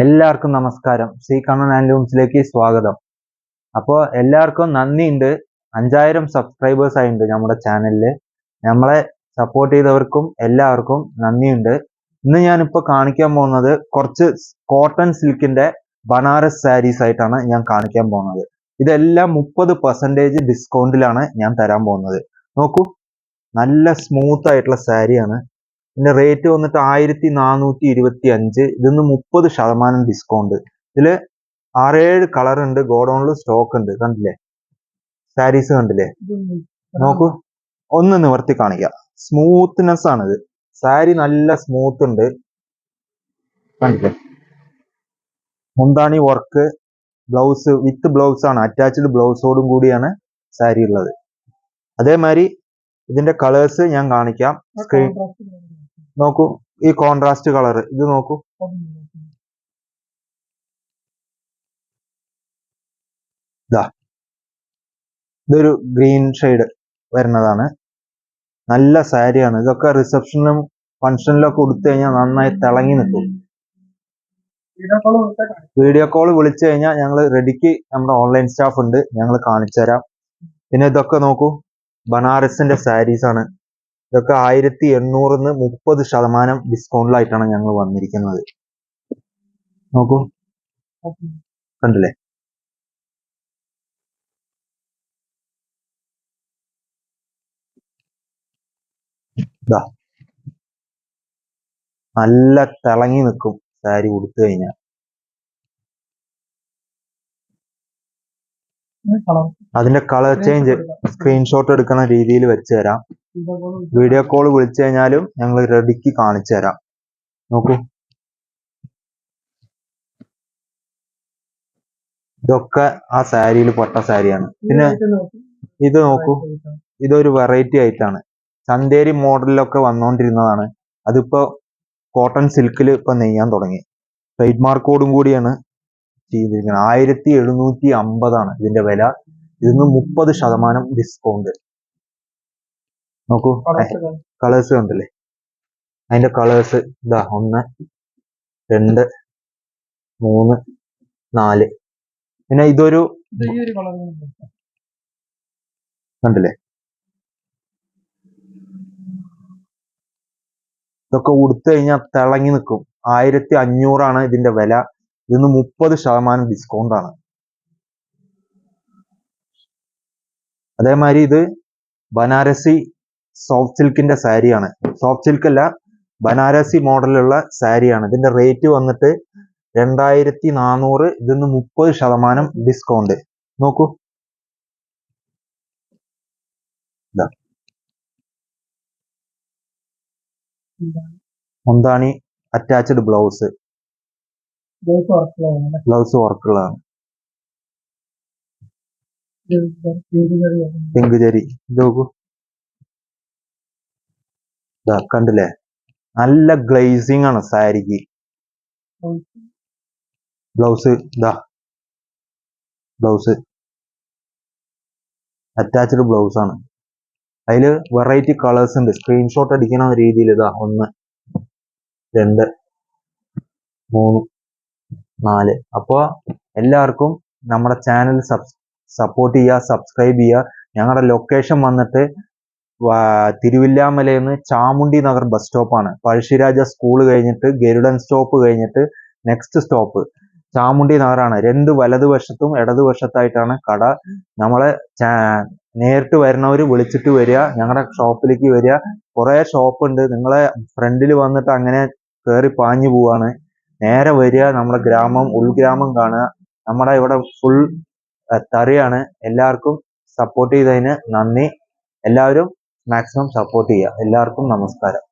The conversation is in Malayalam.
എല്ലാവർക്കും നമസ്കാരം. ശ്രീ കണ്ണൻ ഹാൻഡ്ലൂംസിലേക്ക് സ്വാഗതം. അപ്പോൾ എല്ലാവർക്കും നന്ദിയുണ്ട്. 5000 സബ്സ്ക്രൈബേഴ്സ് ആയിട്ടുണ്ട് നമ്മുടെ ചാനലിൽ. നമ്മളെ സപ്പോർട്ട് ചെയ്തവർക്കും എല്ലാവർക്കും നന്ദിയുണ്ട്. ഇന്ന് ഞാനിപ്പോൾ കാണിക്കാൻ പോകുന്നത് കുറച്ച് കോട്ടൺ സിൽക്കിന്റെ ബനാറസ് സാരീസ് ആയിട്ടാണ് ഞാൻ കാണിക്കാൻ പോകുന്നത്. ഇതെല്ലാം 30% ഡിസ്കൗണ്ടിലാണ് ഞാൻ തരാൻ പോകുന്നത്. നോക്കൂ, നല്ല സ്മൂത്ത് ആയിട്ടുള്ള സാരിയാണ്. ഇതിന്റെ റേറ്റ് വന്നിട്ട് 1425. ഇതിന്ന് 30% ഡിസ്കൗണ്ട്. ഇതില് 6-7 കളർ ഉണ്ട്, ഗോഡൌണിൽ സ്റ്റോക്ക് ഉണ്ട്. കണ്ടില്ലേ സാരീസ്, കണ്ടില്ലേ? നോക്കൂ, ഒന്ന് നിവർത്തി കാണിക്കാം. സ്മൂത്ത്നെസ് ആണിത്. സാരി നല്ല സ്മൂത്ത് ഉണ്ട്, കണ്ടില്ലേ? മുന്താണി വർക്ക്, ബ്ലൗസ് വിത്ത് ബ്ലൗസ് ആണ്, അറ്റാച്ച്ഡ് ബ്ലൗസോടും കൂടിയാണ് സാരി ഉള്ളത്. അതേമാതിരി ഇതിന്റെ കളേഴ്സ് ഞാൻ കാണിക്കാം. സ്ക്രീൻ നോക്കൂ, ഈ കോൺട്രാസ്റ്റ് കളർ ഇത് നോക്കൂ. ഇതൊരു ഗ്രീൻ ഷെയ്ഡ് വരുന്നതാണ്. നല്ല സാരിയാണ്. ഇതൊക്കെ റിസപ്ഷനും ഫംഗ്ഷനിലൊക്കെ കൊടുത്തു കഴിഞ്ഞാൽ നന്നായി തിളങ്ങി നിൽക്കും. വീഡിയോ കോൾ വിളിച്ചു കഴിഞ്ഞാൽ ഞങ്ങൾ റെഡിക്ക് നമ്മുടെ ഓൺലൈൻ സ്റ്റാഫ് ഉണ്ട്, ഞങ്ങൾ കാണിച്ചു തരാം. പിന്നെ ഇതൊക്കെ നോക്കൂ, ബനാറസിന്റെ സാരീസ് ആണ്. ഇതൊക്കെ 1800 30% ഡിസ്കൗണ്ടിലായിട്ടാണ് ഞങ്ങൾ വന്നിരിക്കുന്നത്. നോക്കൂ, കണ്ടില്ലേ? ഇതാ, നല്ല തിളങ്ങി നിൽക്കും സാരി ഉടുത്തു കഴിഞ്ഞാൽ. അതിന്റെ കളർ ചേഞ്ച് സ്ക്രീൻഷോട്ട് എടുക്കുന്ന രീതിയിൽ വെച്ച് തരാം. വീഡിയോ കോൾ വിളിച്ചു കഴിഞ്ഞാലും ഞങ്ങൾ റെഡിക്ക് കാണിച്ചു തരാം. നോക്കൂ, ഇതൊക്കെ ആ സാരിയിൽ പെട്ട സാരിയാണ്. പിന്നെ ഇത് നോക്കൂ, ഇതൊരു വെറൈറ്റി ആയിട്ടാണ്. ചന്തേരി മോഡലിലൊക്കെ വന്നുകൊണ്ടിരുന്നതാണ്. അതിപ്പോ കോട്ടൺ സിൽക്കിൽ ഇപ്പൊ നെയ്യാൻ തുടങ്ങി. ട്രേഡ് മാർക്കോടും കൂടിയാണ് ചെയ്തിരിക്കുന്നത്. 1750 ഇതിന്റെ വില. ഇതിന്ന് 30% ഡിസ്കൗണ്ട്. നോക്കൂ, കളേഴ്സ് കണ്ടില്ലേ? അതിന്റെ കളേഴ്സ് ഇതാ, 1 2 3 4. പിന്നെ ഇതൊരു കണ്ടില്ലേ? ഇതൊക്കെ ഉടുത്തു കഴിഞ്ഞാൽ തിളങ്ങി നിൽക്കും. 1500 ഇതിന്റെ വില. ഇതിന്ന് 30% ഡിസ്കൗണ്ട് ആണ്. അതേമാതിരി ഇത് ബനാറസി സോഫ്റ്റ് സിൽക്കിന്റെ സാരിയാണ്. സോഫ്റ്റ് സിൽക്ക് അല്ല, ബനാറസി മോഡലുള്ള സാരിയാണ്. ഇതിന്റെ റേറ്റ് വന്നിട്ട് 2400. ഇതിന്ന് 30% ഡിസ്കൗണ്ട്. നോക്കൂ, മുന്താണി അറ്റാച്ച്ഡ് ബ്ലൗസ് വർക്കുള്ളതാണ്. പിങ്ക് ജരി ഇത് നോക്കൂ, ഇതാ കണ്ടില്ലേ? നല്ല ഗ്ലേസിംഗ് ആണ് സാരിക്ക്. ബ്ലൗസ് ഇതാ, ബ്ലൗസ് അറ്റാച്ച്ഡ് ബ്ലൗസ് ആണ്. അതില് വെറൈറ്റി കളേഴ്സ് ഉണ്ട്. സ്ക്രീൻഷോട്ട് അടിക്കുന്ന രീതിയിൽ ഇതാ 1 2 3 4. അപ്പോൾ എല്ലാവർക്കും നമ്മുടെ ചാനൽ സപ്പോർട്ട് ചെയ്യുക, സബ്സ്ക്രൈബ് ചെയ്യുക. ഞങ്ങളുടെ ലൊക്കേഷൻ വന്നിട്ട് തിരുവില്ലാമലയിൽ ചാമുണ്ഡി നഗർ ബസ് സ്റ്റോപ്പാണ്. പഴശ്ശിരാജ സ്കൂൾ കഴിഞ്ഞിട്ട് ഗരുഡൻ സ്റ്റോപ്പ് കഴിഞ്ഞിട്ട് നെക്സ്റ്റ് സ്റ്റോപ്പ് ചാമുണ്ഡി നഗറാണ്. 2 വലതുവശത്തും ഇടതുവശത്തായിട്ടാണ് കട. നമ്മളെ നേരിട്ട് വരുന്നവർ വിളിച്ചിട്ട് വരിക, ഞങ്ങളുടെ ഷോപ്പിലേക്ക് വരിക. കുറെ ഷോപ്പ് ഉണ്ട്. നിങ്ങളെ ഫ്രണ്ടിൽ വന്നിട്ട് അങ്ങനെ കയറി പാഞ്ഞു പോവാണ്. നേരെ വരിക, നമ്മുടെ ഗ്രാമം ഉൾഗ്രാമം കാണുക. നമ്മുടെ ഇവിടെ ഫുൾ തറിയാണ്. എല്ലാവർക്കും സപ്പോർട്ട് ചെയ്തതിന് നന്ദി. എല്ലാവരും മാക്സിമം സപ്പോർട്ട് ചെയ്യുക. എല്ലാവർക്കും നമസ്കാരം.